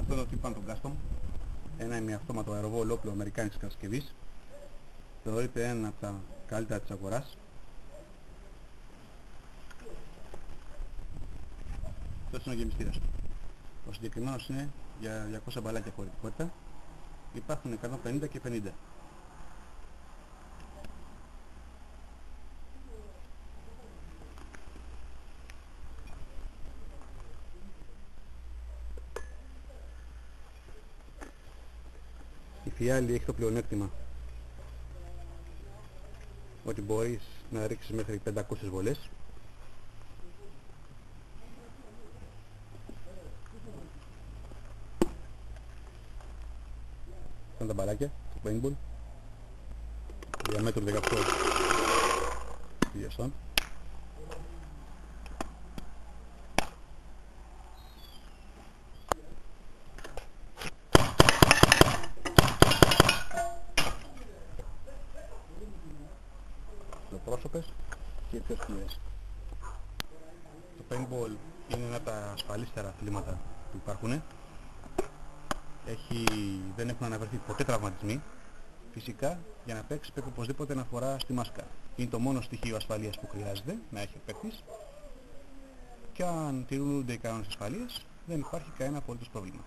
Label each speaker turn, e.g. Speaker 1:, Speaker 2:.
Speaker 1: Αυτό το τύπο είναι το Custom. Ένα ημιαυτόματο αεροβόλο όπλο αμερικάνικης κατασκευής. Θεωρείται ένα από τα καλύτερα της αγοράς. Αυτός είναι ο γεμιστήρας του. Ο συγκεκριμένος είναι για 200 μπαλάκια χωρητικότητα. Υπάρχουν 150 και 50. Η φιάλη έχει το πλεονέκτημα ότι μπορείς να ρίξεις μέχρι 500 βολές. Αυτά είναι τα μπαλάκια, το paintball. Διαμέτρου 18 διαστών. Πρόσωπες και πιο σκληρές. Το paintball είναι ένα από τα ασφαλίστερα αθλήματα που υπάρχουν. Δεν έχουν αναβερθεί ποτέ τραυματισμοί. Φυσικά για να παίξεις πρέπει οπωσδήποτε να φοράς τη μάσκα. Είναι το μόνο στοιχείο ασφαλείας που χρειάζεται να έχει ο παίκτης. Και αν τηρούνται οι κανόνες ασφαλείας δεν υπάρχει κανένα απολύτως πρόβλημα.